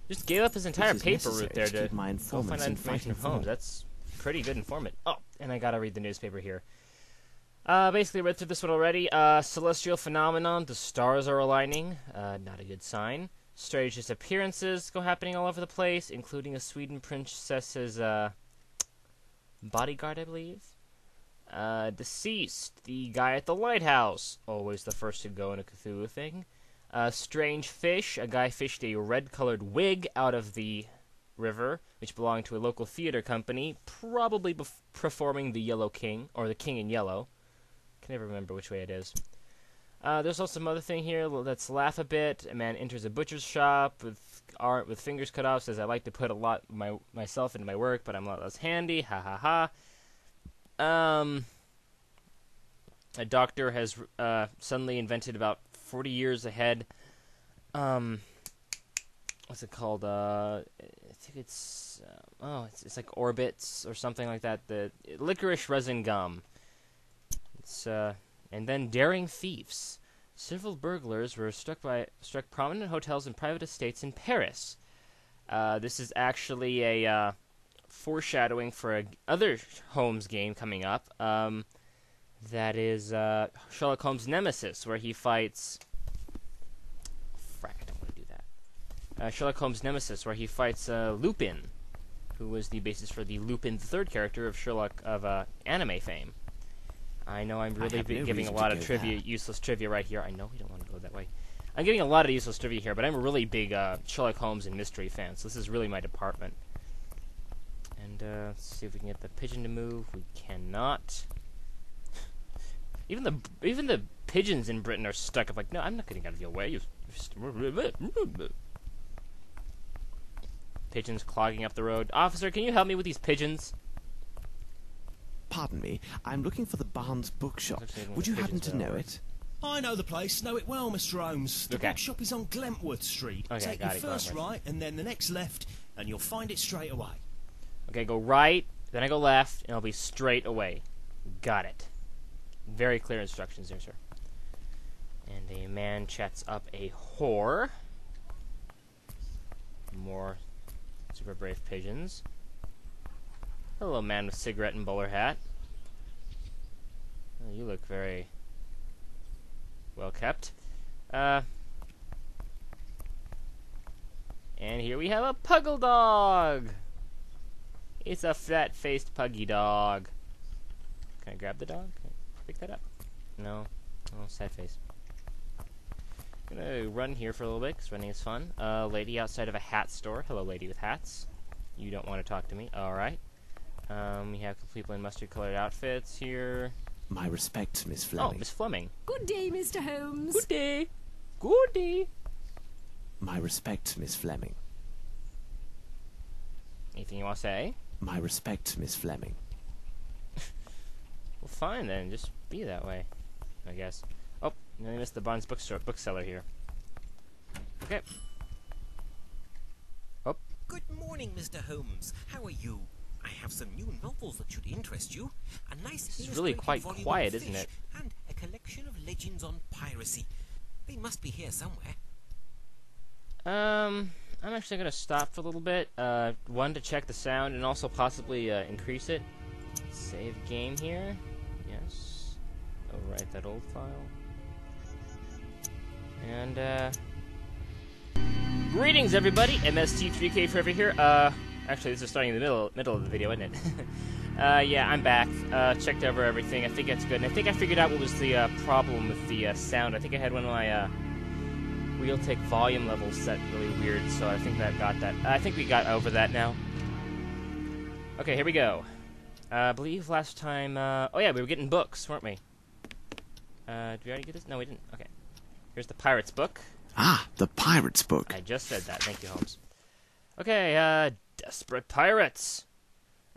Just gave up his entire paper route there to keep my go find that information from Holmes. That's pretty good informant. Oh, and I gotta read the newspaper here. Basically read through this one already. Celestial phenomenon, the stars are aligning. Not a good sign. Strange disappearances go happening all over the place, including a Sweden princess's, bodyguard, I believe. Deceased, the guy at the lighthouse. Always the first to go in a Cthulhu thing. Strange fish, a guy fished a red-colored wig out of the river, which belonged to a local theater company, probably performing the Yellow King, or the King in Yellow. Can never remember which way it is. There's also some other thing here. Let's laugh a bit. A man enters a butcher's shop with fingers cut off. Says, "I like to put a lot myself into my work, but I'm a lot less handy." Ha ha ha. A doctor has suddenly invented about 40 years ahead. What's it called? I think it's it's like orbits or something like that. The licorice resin gum. It's and then daring thieves. Several burglars were struck prominent hotels and private estates in Paris. This is actually a foreshadowing for other Holmes game coming up. That is Sherlock Holmes' Nemesis, where he fights. Frack, I don't want to do that. Sherlock Holmes' Nemesis, where he fights Lupin, who was the basis for the Lupin the Third character of Sherlock of anime fame. I know I'm really giving a lot of useless trivia right here. I know we don't want to go that way. I'm giving a lot of useless trivia here, but I'm a really big Sherlock Holmes and mystery fan, so this is really my department. And let's see if we can get the pigeon to move. We cannot. Even the pigeons in Britain are stuck. I'm like, no, I'm not getting out of your way. Pigeons clogging up the road. Officer, can you help me with these pigeons? Pardon me, I'm looking for the Barnes bookshop. Would you happen to know it? I know the place, know it well, Mr. Holmes. The bookshop is on Glentworth Street. Okay, take your first right and then the next left, and you'll find it straight away. Okay, go right, then I go left, and I'll be straight away. Got it. Very clear instructions there, sir. And a man chats up a whore. More super brave pigeons. Hello, man with cigarette and bowler hat. Oh, you look very well kept. And here we have a puggle dog. It's a flat-faced puggy dog. Can I grab the dog? Can I pick that up? No. Oh, sad face. I'm gonna run here for a little bit, because running is fun. Lady outside of a hat store. Hello, lady with hats. You don't want to talk to me. Alright. We have people in mustard-colored outfits here. My respects, Miss Fleming. Oh, Miss Fleming. Good day, Mr. Holmes. Good day. Good day. My respects, Miss Fleming. Anything you want to say? My respects, Miss Fleming. Well, fine then. Just be that way, I guess. Oh, I missed the Barnes bookseller here. Okay. Oh. Good morning, Mr. Holmes. How are you? I have some new novels that should interest you. A nice This is really quite quiet, isn't it? And a collection of legends on piracy. They must be here somewhere. I'm actually gonna stop for a little bit. One, to check the sound, and also possibly increase it. Save game here. Yes. Overwrite that old file. And greetings, everybody. MST3K Forever here. Actually, this is starting in the middle of the video, isn't it? Yeah, I'm back. Checked over everything. I think that's good. And I think I figured out what was the problem with the sound. I think I had one of my Realtek volume levels set really weird, so I think that got that. I think we got over that now. Okay, here we go. I believe last time... oh yeah, we were getting books, weren't we? Did we already get this? No, we didn't. Okay. Here's the Pirate's book. Ah, the Pirate's book. I just said that. Thank you, Holmes. Okay, Desperate Pirates.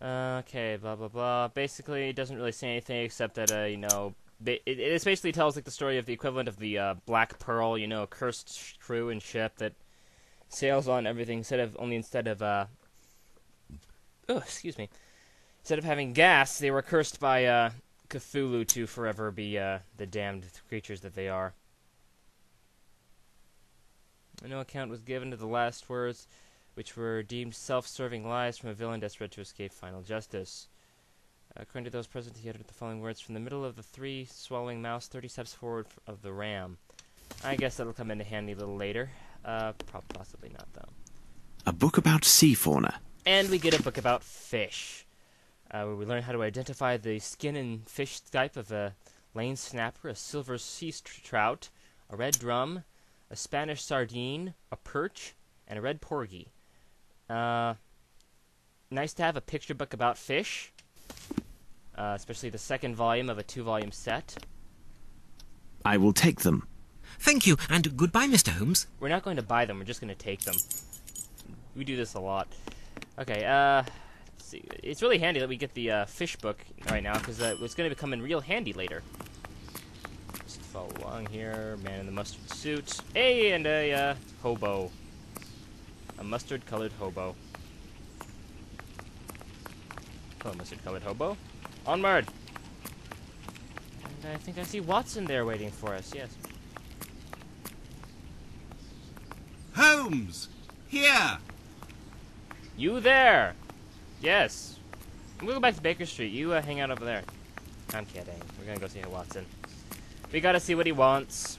Okay, blah, blah, blah. Basically, it doesn't really say anything except that, you know... It basically tells, like, the story of the equivalent of the, Black Pearl, you know, cursed crew and ship that sails on everything instead of, excuse me. Instead of having gas, they were cursed by, Cthulhu to forever be, the damned creatures that they are. No account was given to the last words. which were deemed self-serving lies from a villain desperate to escape final justice. According to those present, he uttered the following words: "From the middle of the 3 swallowing mouse, 30 steps forward of the ram." I guess that'll come into handy a little later. Possibly not, though. A book about sea fauna. And we get a book about fish, where we learn how to identify the skin and fish type of a lane snapper, a silver sea trout, a red drum, a Spanish sardine, a perch, and a red porgy. Nice to have a picture book about fish, especially the second volume of a 2-volume set. I will take them. Thank you, and goodbye, Mr. Holmes. We're not going to buy them, we're just going to take them. We do this a lot. Okay, let's see. It's really handy that we get the fish book right now, because it's going to become in real handy later. Just follow along here. Man in the mustard suit. Hey, and a hobo. A mustard-colored hobo. Hello, mustard-colored hobo. Onward! And I think I see Watson there waiting for us, yes. Holmes! Here! You there! Yes. We'll go back to Baker Street. You hang out over there. I'm kidding. We're gonna go see Watson. We gotta see what he wants.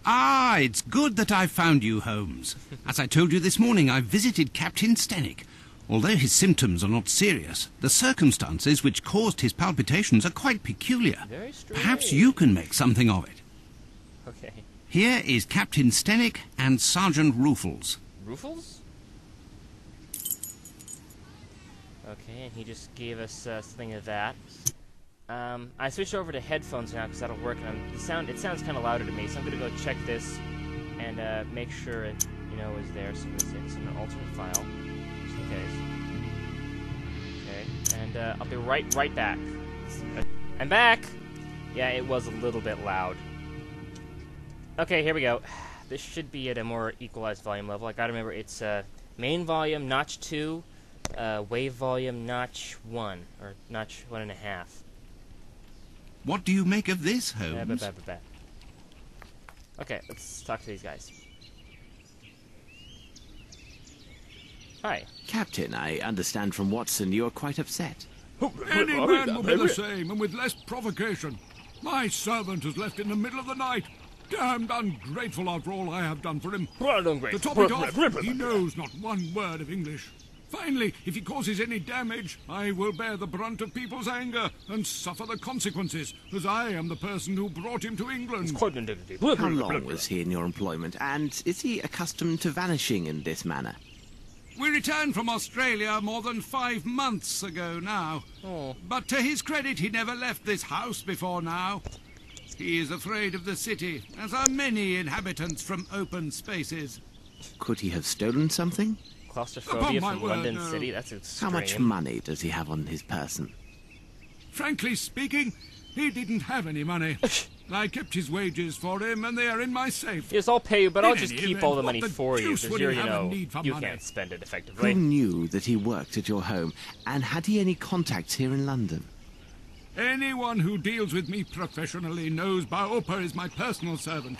Ah, it's good that I found you, Holmes. As I told you this morning, I visited Captain Stenick. Although his symptoms are not serious, the circumstances which caused his palpitations are quite peculiar. Very strange. Perhaps you can make something of it. Okay. Here is Captain Stenick and Sergeant Ruffles. Ruffles? Okay, and he just gave us something of that. I switched over to headphones now because that'll work. And it sounds kind of louder to me, so I'm gonna go check this and make sure it, is there. So it's in an alternate file, just in case. Okay, and I'll be right back. I'm back. Yeah, it was a little bit loud. Okay, here we go. This should be at a more equalized volume level. I gotta remember it's main volume notch 2, wave volume notch 1 or notch 1.5. What do you make of this, Holmes? Okay, let's talk to these guys. Hi. Captain, I understand from Watson you are quite upset. Any man will be the same, and with less provocation. My servant has left in the middle of the night. Damned ungrateful after all I have done for him. To top it off, he knows not one word of English. Finally, if he causes any damage, I will bear the brunt of people's anger and suffer the consequences, as I am the person who brought him to England. How long was he in your employment, and is he accustomed to vanishing in this manner? We returned from Australia more than 5 months ago now. But to his credit, he never left this house before now. He is afraid of the city, as are many inhabitants from open spaces. Could he have stolen something? Claustrophobia from London City? That's extreme. How much money does he have on his person? Frankly speaking, he didn't have any money. I kept his wages for him, and they are in my safe. Yes, I'll pay you, but I'll just any keep event, all the what money the for you, deuce because would you're, he have a need for you money? can't spend it effectively. Who knew that he worked at your home, and had he any contacts here in London? Anyone who deals with me professionally knows Baopa is my personal servant.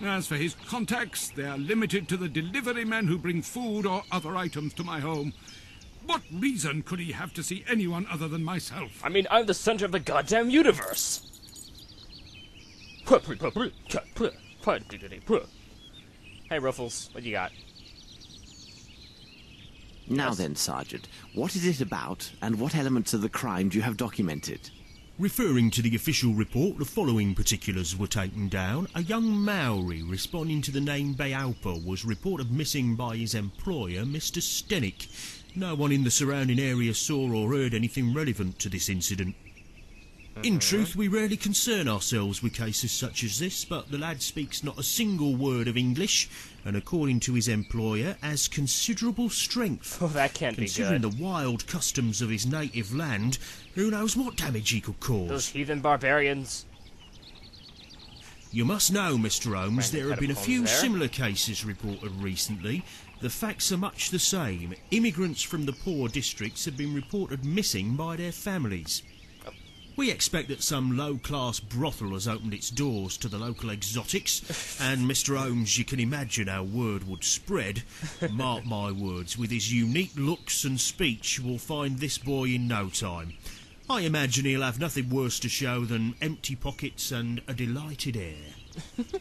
As for his contacts, they are limited to the delivery men who bring food or other items to my home. What reason could he have to see anyone other than myself? I mean, I'm the center of the goddamn universe! Hey, Ruffles, what you got? Now then, Sergeant, what is it about, and what elements of the crime do you have documented? Referring to the official report, the following particulars were taken down. A young Maori responding to the name Baopa was reported missing by his employer, Mr. Stenick. No one in the surrounding area saw or heard anything relevant to this incident. In truth, we rarely concern ourselves with cases such as this, but the lad speaks not a single word of English, and according to his employer, has considerable strength. Oh, that can't be good. Considering the wild customs of his native land, who knows what damage he could cause? Those heathen barbarians. You must know, Mr. Holmes, there have been a few there. similar cases reported recently. The facts are much the same. Immigrants from the poor districts have been reported missing by their families. We expect that some low-class brothel has opened its doors to the local exotics, and Mr. Holmes, you can imagine how word would spread. Mark my words, with his unique looks and speech, we'll find this boy in no time. I imagine he'll have nothing worse to show than empty pockets and a delighted air.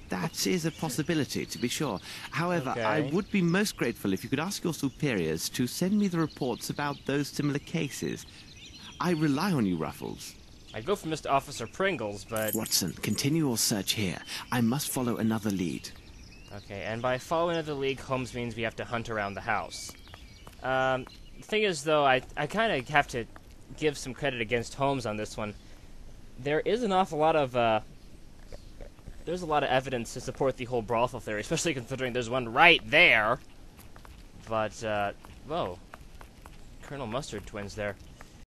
That is a possibility, to be sure. However, Okay. I would be most grateful if you could ask your superiors to send me the reports about those similar cases. I rely on you, Ruffles. I'd go for Mr. Officer Pringles, but... Watson, continue your search here. I must follow another lead. Okay, and by following another lead, Holmes means we have to hunt around the house. The thing is, though, I kind of have to give some credit against Holmes on this one. There is an awful lot of, there's a lot of evidence to support the whole brothel theory, especially considering there's one right there. But, whoa. Colonel Mustard twins there.